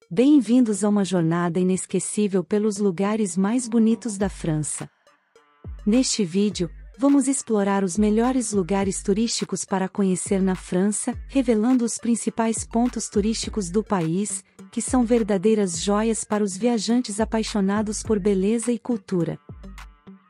Bem-vindos a uma jornada inesquecível pelos lugares mais bonitos da França. Neste vídeo, vamos explorar os melhores lugares turísticos para conhecer na França, revelando os principais pontos turísticos do país, que são verdadeiras joias para os viajantes apaixonados por beleza e cultura.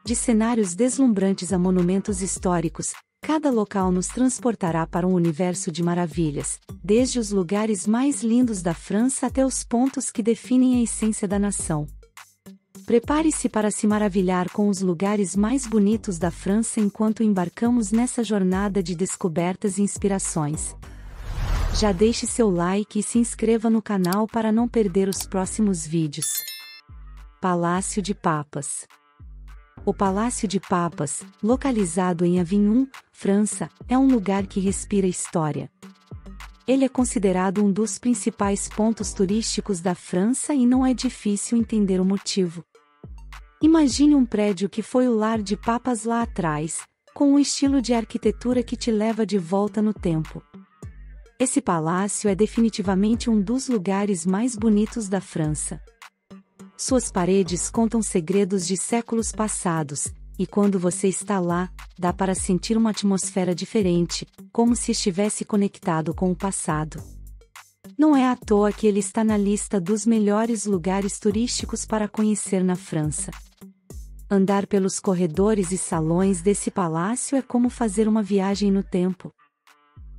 De cenários deslumbrantes a monumentos históricos, cada local nos transportará para um universo de maravilhas, desde os lugares mais lindos da França até os pontos que definem a essência da nação. Prepare-se para se maravilhar com os lugares mais bonitos da França enquanto embarcamos nessa jornada de descobertas e inspirações. Já deixe seu like e se inscreva no canal para não perder os próximos vídeos. Palácio de Papas. O Palácio de Papas, localizado em Avignon, França, é um lugar que respira história. Ele é considerado um dos principais pontos turísticos da França e não é difícil entender o motivo. Imagine um prédio que foi o lar de papas lá atrás, com um estilo de arquitetura que te leva de volta no tempo. Esse palácio é definitivamente um dos lugares mais bonitos da França. Suas paredes contam segredos de séculos passados, e quando você está lá, dá para sentir uma atmosfera diferente, como se estivesse conectado com o passado. Não é à toa que ele está na lista dos melhores lugares turísticos para conhecer na França. Andar pelos corredores e salões desse palácio é como fazer uma viagem no tempo.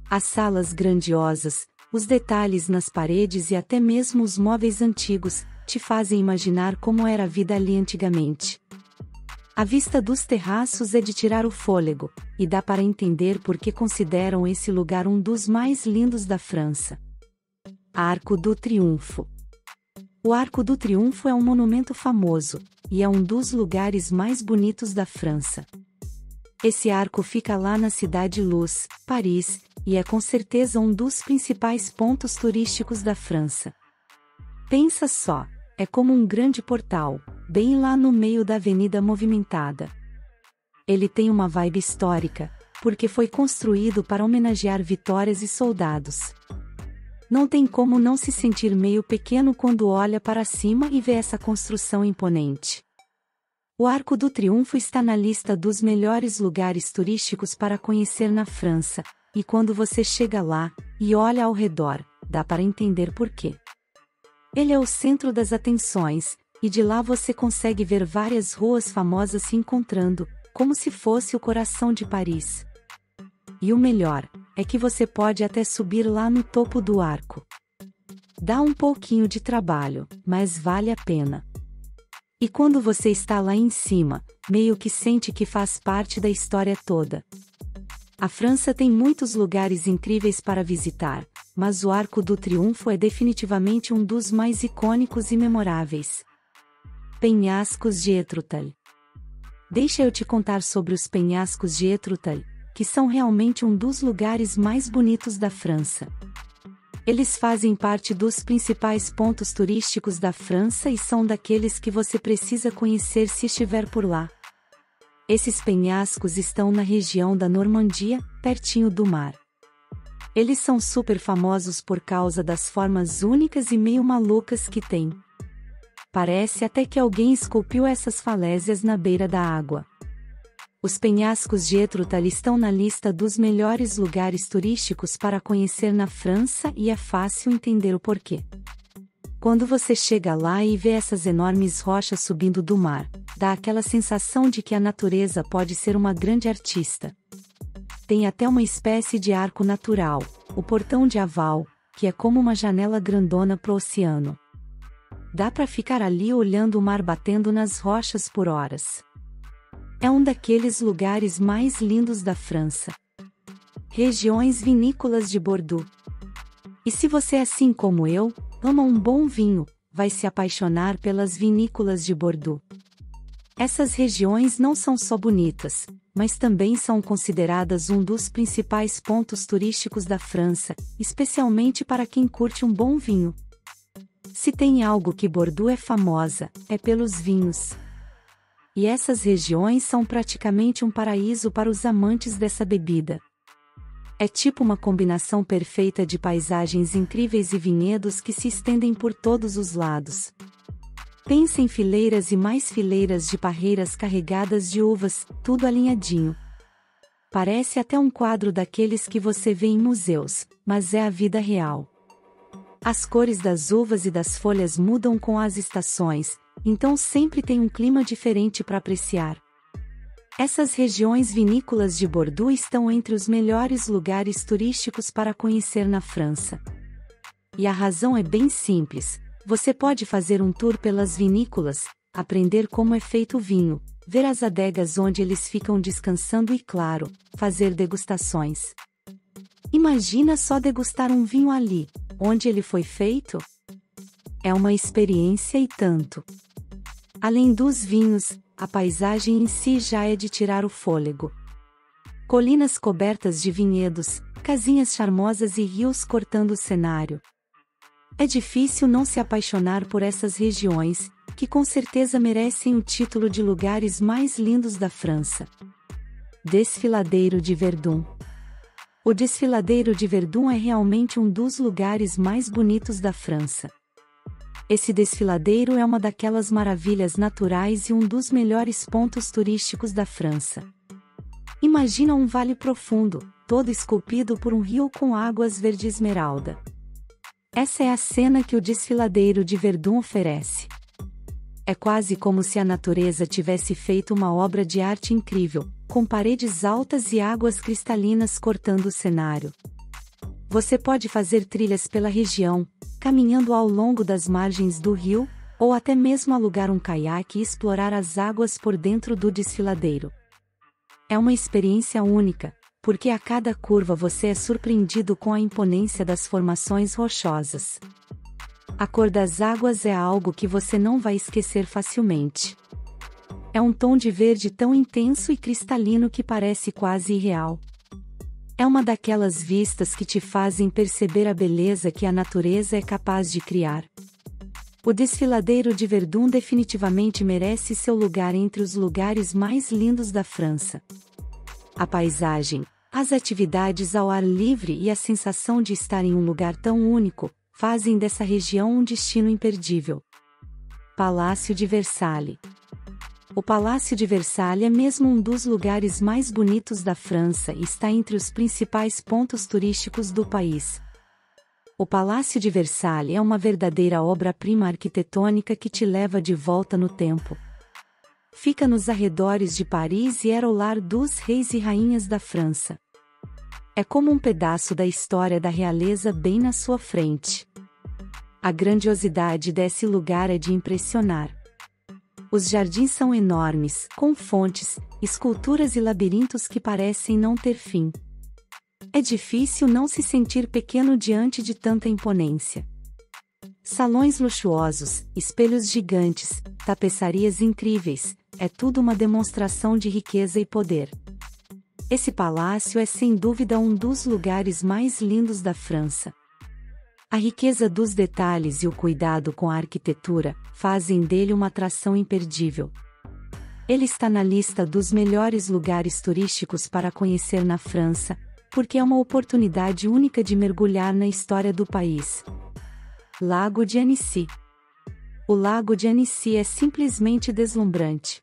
As salas grandiosas, os detalhes nas paredes e até mesmo os móveis antigos, te fazem imaginar como era a vida ali antigamente. A vista dos terraços é de tirar o fôlego, e dá para entender por que consideram esse lugar um dos mais lindos da França. Arco do Triunfo. O Arco do Triunfo é um monumento famoso, e é um dos lugares mais bonitos da França. Esse arco fica lá na Cidade Luz, Paris, e é com certeza um dos principais pontos turísticos da França. Pensa só! É como um grande portal, bem lá no meio da avenida movimentada. Ele tem uma vibe histórica, porque foi construído para homenagear vitórias e soldados. Não tem como não se sentir meio pequeno quando olha para cima e vê essa construção imponente. O Arco do Triunfo está na lista dos melhores lugares turísticos para conhecer na França, e quando você chega lá, e olha ao redor, dá para entender por quê. Ele é o centro das atenções, e de lá você consegue ver várias ruas famosas se encontrando, como se fosse o coração de Paris. E o melhor, é que você pode até subir lá no topo do arco. Dá um pouquinho de trabalho, mas vale a pena. E quando você está lá em cima, meio que sente que faz parte da história toda. A França tem muitos lugares incríveis para visitar, mas o Arco do Triunfo é definitivamente um dos mais icônicos e memoráveis. Penhascos de Étretat. Deixa eu te contar sobre os penhascos de Étretat, que são realmente um dos lugares mais bonitos da França. Eles fazem parte dos principais pontos turísticos da França e são daqueles que você precisa conhecer se estiver por lá. Esses penhascos estão na região da Normandia, pertinho do mar. Eles são super famosos por causa das formas únicas e meio malucas que têm. Parece até que alguém esculpiu essas falésias na beira da água. Os penhascos de Étretat estão na lista dos melhores lugares turísticos para conhecer na França e é fácil entender o porquê. Quando você chega lá e vê essas enormes rochas subindo do mar, dá aquela sensação de que a natureza pode ser uma grande artista. Tem até uma espécie de arco natural, o Portão de Aval, que é como uma janela grandona pro oceano. Dá para ficar ali olhando o mar batendo nas rochas por horas. É um daqueles lugares mais lindos da França. Regiões vinícolas de Bordeaux. E se você é assim como eu, ama um bom vinho, vai se apaixonar pelas vinícolas de Bordeaux. Essas regiões não são só bonitas, mas também são consideradas um dos principais pontos turísticos da França, especialmente para quem curte um bom vinho. Se tem algo que Bordeaux é famosa, é pelos vinhos. E essas regiões são praticamente um paraíso para os amantes dessa bebida. É tipo uma combinação perfeita de paisagens incríveis e vinhedos que se estendem por todos os lados. Pense em fileiras e mais fileiras de parreiras carregadas de uvas, tudo alinhadinho. Parece até um quadro daqueles que você vê em museus, mas é a vida real. As cores das uvas e das folhas mudam com as estações, então sempre tem um clima diferente para apreciar. Essas regiões vinícolas de Bordeaux estão entre os melhores lugares turísticos para conhecer na França. E a razão é bem simples: você pode fazer um tour pelas vinícolas, aprender como é feito o vinho, ver as adegas onde eles ficam descansando e, claro, fazer degustações. Imagina só degustar um vinho ali, onde ele foi feito? É uma experiência e tanto. Além dos vinhos, a paisagem em si já é de tirar o fôlego. Colinas cobertas de vinhedos, casinhas charmosas e rios cortando o cenário. É difícil não se apaixonar por essas regiões, que com certeza merecem o título de lugares mais lindos da França. Desfiladeiro de Verdun. O Desfiladeiro de Verdun é realmente um dos lugares mais bonitos da França. Esse desfiladeiro é uma daquelas maravilhas naturais e um dos melhores pontos turísticos da França. Imagina um vale profundo, todo esculpido por um rio com águas verde esmeralda. Essa é a cena que o Desfiladeiro de Verdun oferece. É quase como se a natureza tivesse feito uma obra de arte incrível, com paredes altas e águas cristalinas cortando o cenário. Você pode fazer trilhas pela região, caminhando ao longo das margens do rio, ou até mesmo alugar um caiaque e explorar as águas por dentro do desfiladeiro. É uma experiência única, porque a cada curva você é surpreendido com a imponência das formações rochosas. A cor das águas é algo que você não vai esquecer facilmente. É um tom de verde tão intenso e cristalino que parece quase irreal. É uma daquelas vistas que te fazem perceber a beleza que a natureza é capaz de criar. O Desfiladeiro de Verdun definitivamente merece seu lugar entre os lugares mais lindos da França. A paisagem, as atividades ao ar livre e a sensação de estar em um lugar tão único, fazem dessa região um destino imperdível. Palácio de Versalhes. O Palácio de Versalhes é mesmo um dos lugares mais bonitos da França e está entre os principais pontos turísticos do país. O Palácio de Versalhes é uma verdadeira obra-prima arquitetônica que te leva de volta no tempo. Fica nos arredores de Paris e era o lar dos reis e rainhas da França. É como um pedaço da história da realeza bem na sua frente. A grandiosidade desse lugar é de impressionar. Os jardins são enormes, com fontes, esculturas e labirintos que parecem não ter fim. É difícil não se sentir pequeno diante de tanta imponência. Salões luxuosos, espelhos gigantes, tapeçarias incríveis, é tudo uma demonstração de riqueza e poder. Esse palácio é sem dúvida um dos lugares mais lindos da França. A riqueza dos detalhes e o cuidado com a arquitetura fazem dele uma atração imperdível. Ele está na lista dos melhores lugares turísticos para conhecer na França, porque é uma oportunidade única de mergulhar na história do país. Lago de Annecy. O Lago de Annecy é simplesmente deslumbrante.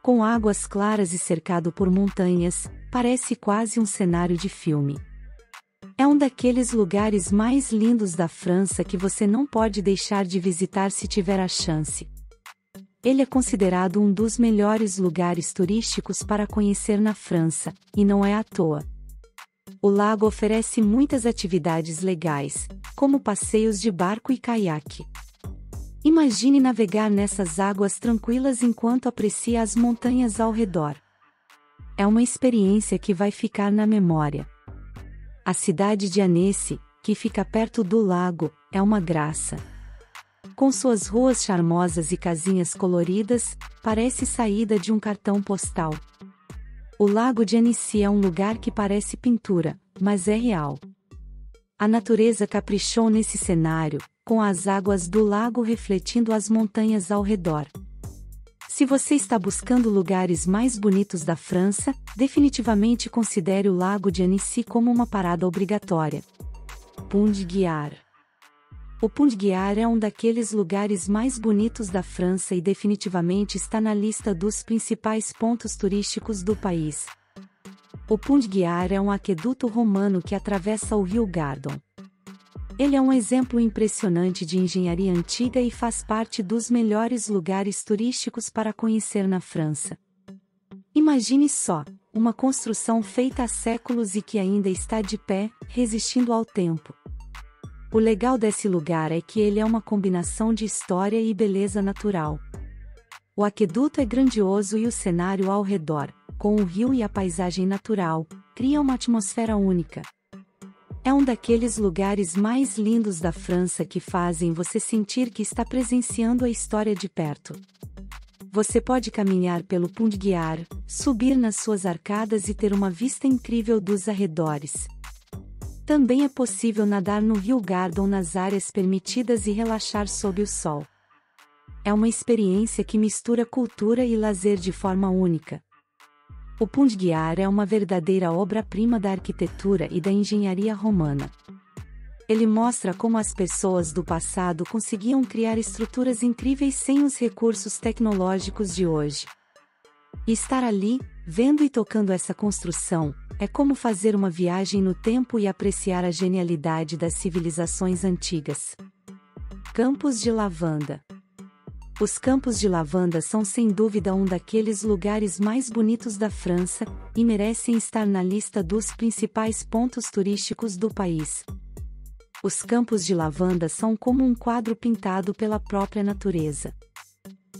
Com águas claras e cercado por montanhas, parece quase um cenário de filme. É um daqueles lugares mais lindos da França que você não pode deixar de visitar se tiver a chance. Ele é considerado um dos melhores lugares turísticos para conhecer na França, e não é à toa. O lago oferece muitas atividades legais, como passeios de barco e caiaque. Imagine navegar nessas águas tranquilas enquanto aprecia as montanhas ao redor. É uma experiência que vai ficar na memória. A cidade de Annecy, que fica perto do lago, é uma graça. Com suas ruas charmosas e casinhas coloridas, parece saída de um cartão postal. O Lago de Annecy é um lugar que parece pintura, mas é real. A natureza caprichou nesse cenário, com as águas do lago refletindo as montanhas ao redor. Se você está buscando lugares mais bonitos da França, definitivamente considere o Lago de Annecy como uma parada obrigatória. Pont de Guiard. O Pont de Guiard é um daqueles lugares mais bonitos da França e definitivamente está na lista dos principais pontos turísticos do país. O Pont de Guiard é um aqueduto romano que atravessa o rio Gardon. Ele é um exemplo impressionante de engenharia antiga e faz parte dos melhores lugares turísticos para conhecer na França. Imagine só, uma construção feita há séculos e que ainda está de pé, resistindo ao tempo. O legal desse lugar é que ele é uma combinação de história e beleza natural. O aqueduto é grandioso e o cenário ao redor, com o rio e a paisagem natural, cria uma atmosfera única. É um daqueles lugares mais lindos da França que fazem você sentir que está presenciando a história de perto. Você pode caminhar pelo Pont de Guiard, subir nas suas arcadas e ter uma vista incrível dos arredores. Também é possível nadar no rio Gardon nas áreas permitidas e relaxar sob o sol. É uma experiência que mistura cultura e lazer de forma única. O Pont de Guiard é uma verdadeira obra-prima da arquitetura e da engenharia romana. Ele mostra como as pessoas do passado conseguiam criar estruturas incríveis sem os recursos tecnológicos de hoje. E estar ali, vendo e tocando essa construção, é como fazer uma viagem no tempo e apreciar a genialidade das civilizações antigas. Campos de lavanda. Os campos de lavanda são sem dúvida um daqueles lugares mais bonitos da França, e merecem estar na lista dos principais pontos turísticos do país. Os campos de lavanda são como um quadro pintado pela própria natureza.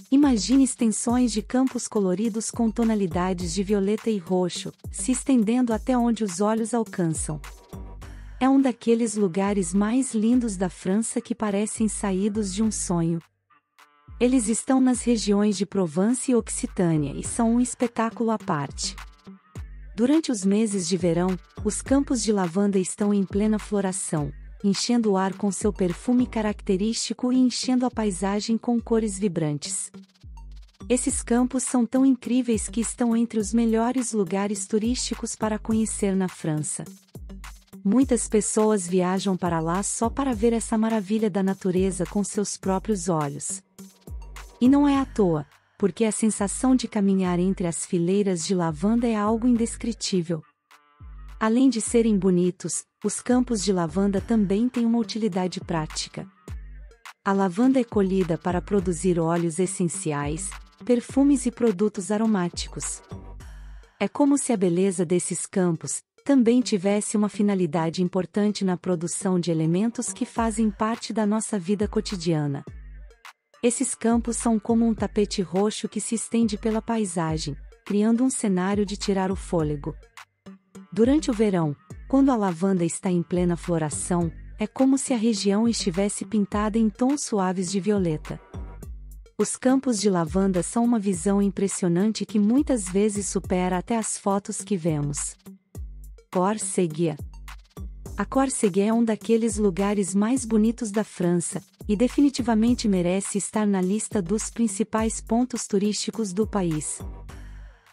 Imagine extensões de campos coloridos com tonalidades de violeta e roxo, se estendendo até onde os olhos alcançam. É um daqueles lugares mais lindos da França que parecem saídos de um sonho. Eles estão nas regiões de Provence e Occitânia e são um espetáculo à parte. Durante os meses de verão, os campos de lavanda estão em plena floração, enchendo o ar com seu perfume característico e enchendo a paisagem com cores vibrantes. Esses campos são tão incríveis que estão entre os melhores lugares turísticos para conhecer na França. Muitas pessoas viajam para lá só para ver essa maravilha da natureza com seus próprios olhos. E não é à toa, porque a sensação de caminhar entre as fileiras de lavanda é algo indescritível. Além de serem bonitos, os campos de lavanda também têm uma utilidade prática. A lavanda é colhida para produzir óleos essenciais, perfumes e produtos aromáticos. É como se a beleza desses campos também tivesse uma finalidade importante na produção de elementos que fazem parte da nossa vida cotidiana. Esses campos são como um tapete roxo que se estende pela paisagem, criando um cenário de tirar o fôlego. Durante o verão, quando a lavanda está em plena floração, é como se a região estivesse pintada em tons suaves de violeta. Os campos de lavanda são uma visão impressionante que muitas vezes supera até as fotos que vemos. Córcega. A Córcega é um daqueles lugares mais bonitos da França, e definitivamente merece estar na lista dos principais pontos turísticos do país.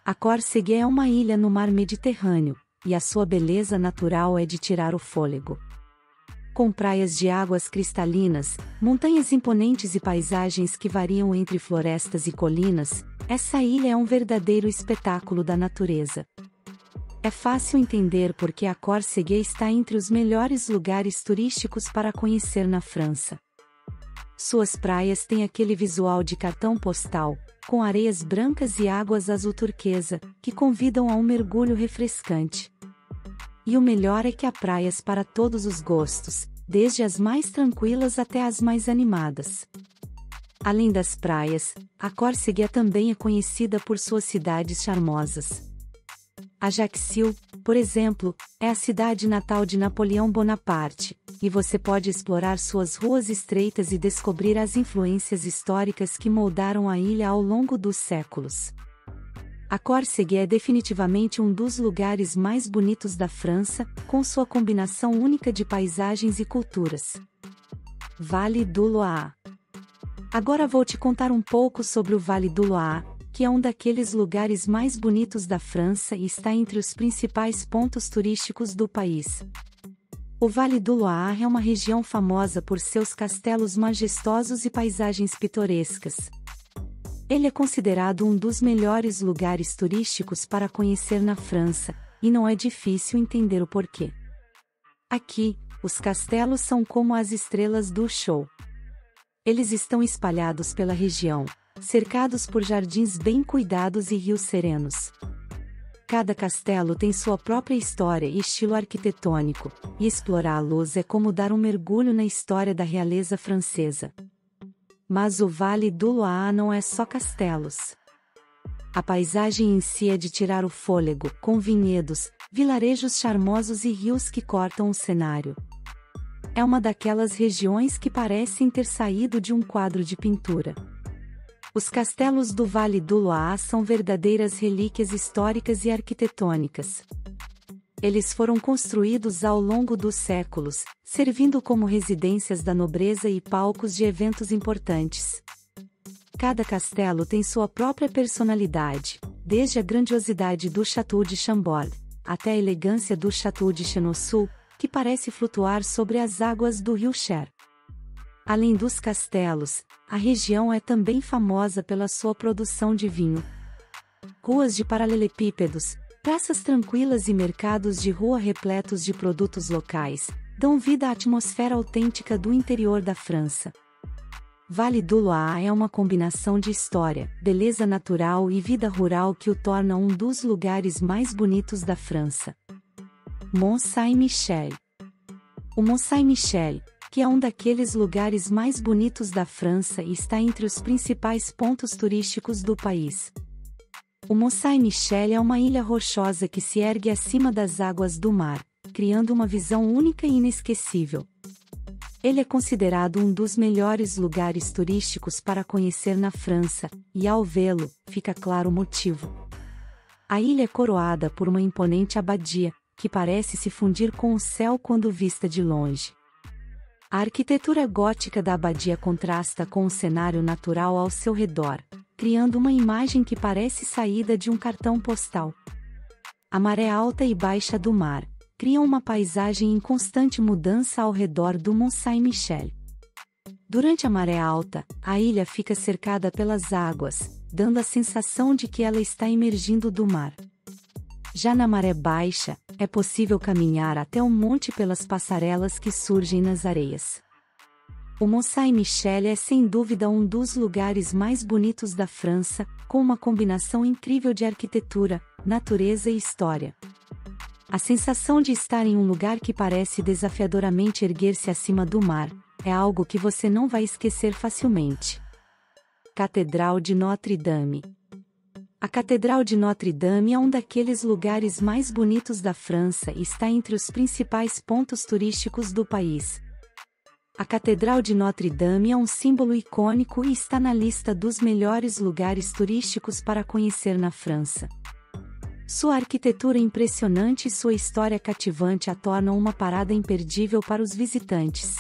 A Córcega é uma ilha no mar Mediterrâneo, e a sua beleza natural é de tirar o fôlego. Com praias de águas cristalinas, montanhas imponentes e paisagens que variam entre florestas e colinas, essa ilha é um verdadeiro espetáculo da natureza. É fácil entender por que a Córcega está entre os melhores lugares turísticos para conhecer na França. Suas praias têm aquele visual de cartão postal, com areias brancas e águas azul turquesa, que convidam a um mergulho refrescante. E o melhor é que há praias para todos os gostos, desde as mais tranquilas até as mais animadas. Além das praias, a Córcega também é conhecida por suas cidades charmosas. Ajaccio, por exemplo, é a cidade natal de Napoleão Bonaparte, e você pode explorar suas ruas estreitas e descobrir as influências históricas que moldaram a ilha ao longo dos séculos. A Córcega é definitivamente um dos lugares mais bonitos da França, com sua combinação única de paisagens e culturas. Vale do Loire. Agora vou te contar um pouco sobre o Vale do Loire, que é um daqueles lugares mais bonitos da França e está entre os principais pontos turísticos do país. O Vale do Loire é uma região famosa por seus castelos majestosos e paisagens pitorescas. Ele é considerado um dos melhores lugares turísticos para conhecer na França, e não é difícil entender o porquê. Aqui, os castelos são como as estrelas do show. Eles estão espalhados pela região, cercados por jardins bem cuidados e rios serenos. Cada castelo tem sua própria história e estilo arquitetônico, e explorá-los é como dar um mergulho na história da realeza francesa. Mas o Vale do Loire não é só castelos. A paisagem em si é de tirar o fôlego, com vinhedos, vilarejos charmosos e rios que cortam o cenário. É uma daquelas regiões que parecem ter saído de um quadro de pintura. Os castelos do Vale do Loire são verdadeiras relíquias históricas e arquitetônicas. Eles foram construídos ao longo dos séculos, servindo como residências da nobreza e palcos de eventos importantes. Cada castelo tem sua própria personalidade, desde a grandiosidade do Château de Chambord, até a elegância do Château de Chenonceau, que parece flutuar sobre as águas do rio Cher. Além dos castelos, a região é também famosa pela sua produção de vinho. Ruas de paralelepípedos, praças tranquilas e mercados de rua repletos de produtos locais, dão vida à atmosfera autêntica do interior da França. Vale do Loire é uma combinação de história, beleza natural e vida rural que o torna um dos lugares mais bonitos da França. Mont Saint-Michel. O Mont Saint-Michel, que é um daqueles lugares mais bonitos da França e está entre os principais pontos turísticos do país. O Mont Saint-Michel é uma ilha rochosa que se ergue acima das águas do mar, criando uma visão única e inesquecível. Ele é considerado um dos melhores lugares turísticos para conhecer na França, e ao vê-lo, fica claro o motivo. A ilha é coroada por uma imponente abadia, que parece se fundir com o céu quando vista de longe. A arquitetura gótica da abadia contrasta com o cenário natural ao seu redor, criando uma imagem que parece saída de um cartão postal. A maré alta e baixa do mar criam uma paisagem em constante mudança ao redor do Mont Saint-Michel. Durante a maré alta, a ilha fica cercada pelas águas, dando a sensação de que ela está emergindo do mar. Já na maré baixa, é possível caminhar até o monte pelas passarelas que surgem nas areias. O Mont Saint-Michel é sem dúvida um dos lugares mais bonitos da França, com uma combinação incrível de arquitetura, natureza e história. A sensação de estar em um lugar que parece desafiadoramente erguer-se acima do mar, é algo que você não vai esquecer facilmente. Catedral de Notre-Dame. A Catedral de Notre-Dame é um daqueles lugares mais bonitos da França e está entre os principais pontos turísticos do país. A Catedral de Notre-Dame é um símbolo icônico e está na lista dos melhores lugares turísticos para conhecer na França. Sua arquitetura impressionante e sua história cativante a tornam uma parada imperdível para os visitantes.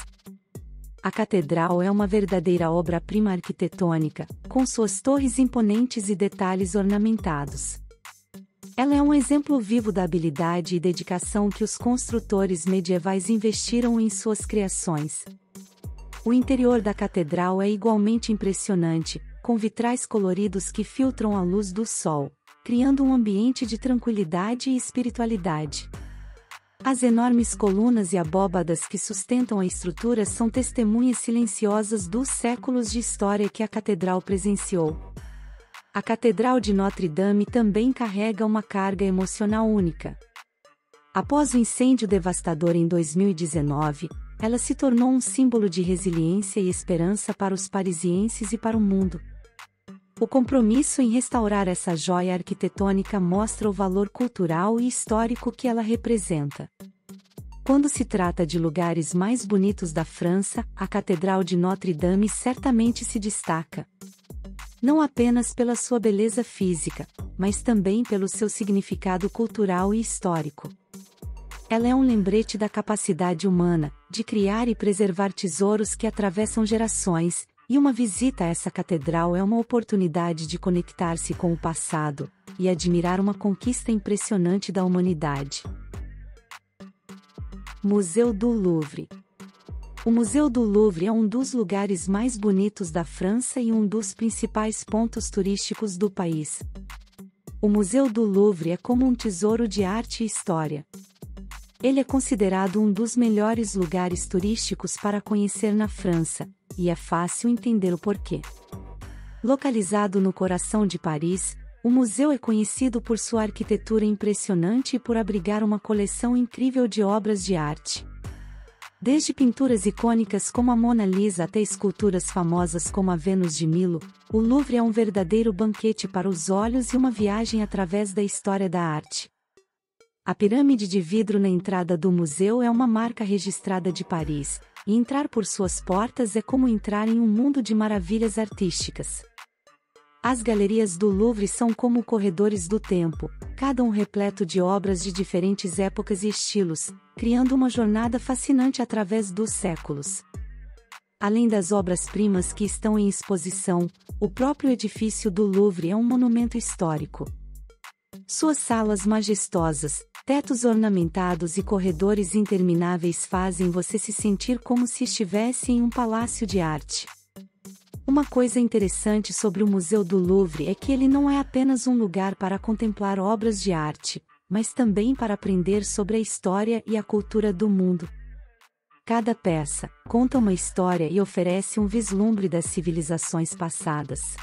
A catedral é uma verdadeira obra-prima arquitetônica, com suas torres imponentes e detalhes ornamentados. Ela é um exemplo vivo da habilidade e dedicação que os construtores medievais investiram em suas criações. O interior da catedral é igualmente impressionante, com vitrais coloridos que filtram a luz do sol, criando um ambiente de tranquilidade e espiritualidade. As enormes colunas e abóbadas que sustentam a estrutura são testemunhas silenciosas dos séculos de história que a catedral presenciou. A Catedral de Notre-Dame também carrega uma carga emocional única. Após o incêndio devastador em 2019, ela se tornou um símbolo de resiliência e esperança para os parisienses e para o mundo. O compromisso em restaurar essa joia arquitetônica mostra o valor cultural e histórico que ela representa. Quando se trata de lugares mais bonitos da França, a Catedral de Notre-Dame certamente se destaca. Não apenas pela sua beleza física, mas também pelo seu significado cultural e histórico. Ela é um lembrete da capacidade humana de criar e preservar tesouros que atravessam gerações, e uma visita a essa catedral é uma oportunidade de conectar-se com o passado e admirar uma conquista impressionante da humanidade. Museu do Louvre. O Museu do Louvre é um dos lugares mais bonitos da França e um dos principais pontos turísticos do país. O Museu do Louvre é como um tesouro de arte e história. Ele é considerado um dos melhores lugares turísticos para conhecer na França, e é fácil entender o porquê. Localizado no coração de Paris, o museu é conhecido por sua arquitetura impressionante e por abrigar uma coleção incrível de obras de arte. Desde pinturas icônicas como a Mona Lisa até esculturas famosas como a Vênus de Milo, o Louvre é um verdadeiro banquete para os olhos e uma viagem através da história da arte. A pirâmide de vidro na entrada do museu é uma marca registrada de Paris, e entrar por suas portas é como entrar em um mundo de maravilhas artísticas. As galerias do Louvre são como corredores do tempo, cada um repleto de obras de diferentes épocas e estilos, criando uma jornada fascinante através dos séculos. Além das obras-primas que estão em exposição, o próprio edifício do Louvre é um monumento histórico. Suas salas majestosas, tetos ornamentados e corredores intermináveis fazem você se sentir como se estivesse em um palácio de arte. Uma coisa interessante sobre o Museu do Louvre é que ele não é apenas um lugar para contemplar obras de arte, mas também para aprender sobre a história e a cultura do mundo. Cada peça conta uma história e oferece um vislumbre das civilizações passadas.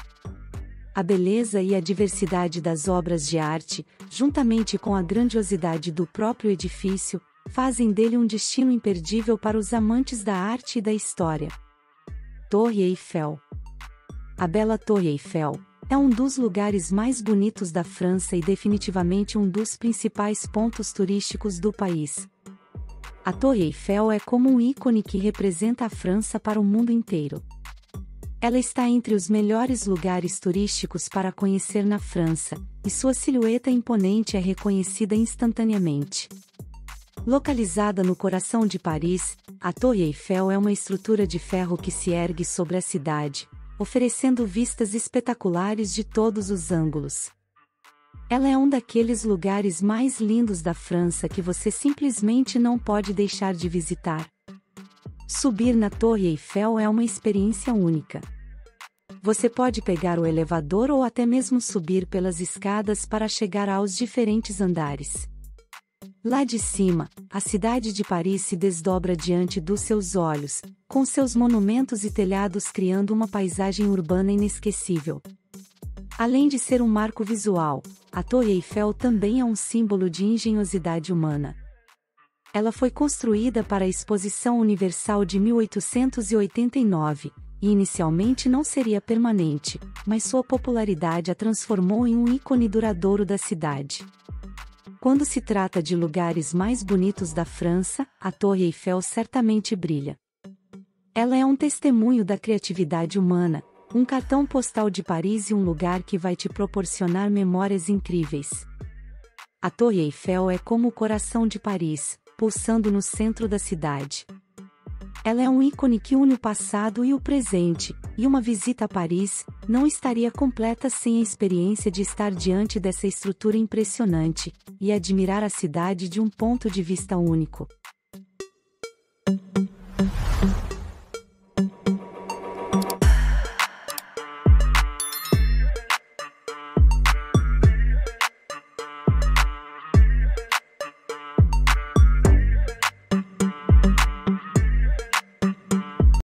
A beleza e a diversidade das obras de arte, juntamente com a grandiosidade do próprio edifício, fazem dele um destino imperdível para os amantes da arte e da história. Torre Eiffel. A bela Torre Eiffel é um dos lugares mais bonitos da França e definitivamente um dos principais pontos turísticos do país. A Torre Eiffel é como um ícone que representa a França para o mundo inteiro. Ela está entre os melhores lugares turísticos para conhecer na França, e sua silhueta imponente é reconhecida instantaneamente. Localizada no coração de Paris, a Torre Eiffel é uma estrutura de ferro que se ergue sobre a cidade, oferecendo vistas espetaculares de todos os ângulos. Ela é um daqueles lugares mais lindos da França que você simplesmente não pode deixar de visitar. Subir na Torre Eiffel é uma experiência única. Você pode pegar o elevador ou até mesmo subir pelas escadas para chegar aos diferentes andares. Lá de cima, a cidade de Paris se desdobra diante dos seus olhos, com seus monumentos e telhados criando uma paisagem urbana inesquecível. Além de ser um marco visual, a Torre Eiffel também é um símbolo de engenhosidade humana. Ela foi construída para a Exposição Universal de 1889, e inicialmente não seria permanente, mas sua popularidade a transformou em um ícone duradouro da cidade. Quando se trata de lugares mais bonitos da França, a Torre Eiffel certamente brilha. Ela é um testemunho da criatividade humana, um cartão postal de Paris e um lugar que vai te proporcionar memórias incríveis. A Torre Eiffel é como o coração de Paris, pulsando no centro da cidade. Ela é um ícone que une o passado e o presente, e uma visita a Paris não estaria completa sem a experiência de estar diante dessa estrutura impressionante e admirar a cidade de um ponto de vista único.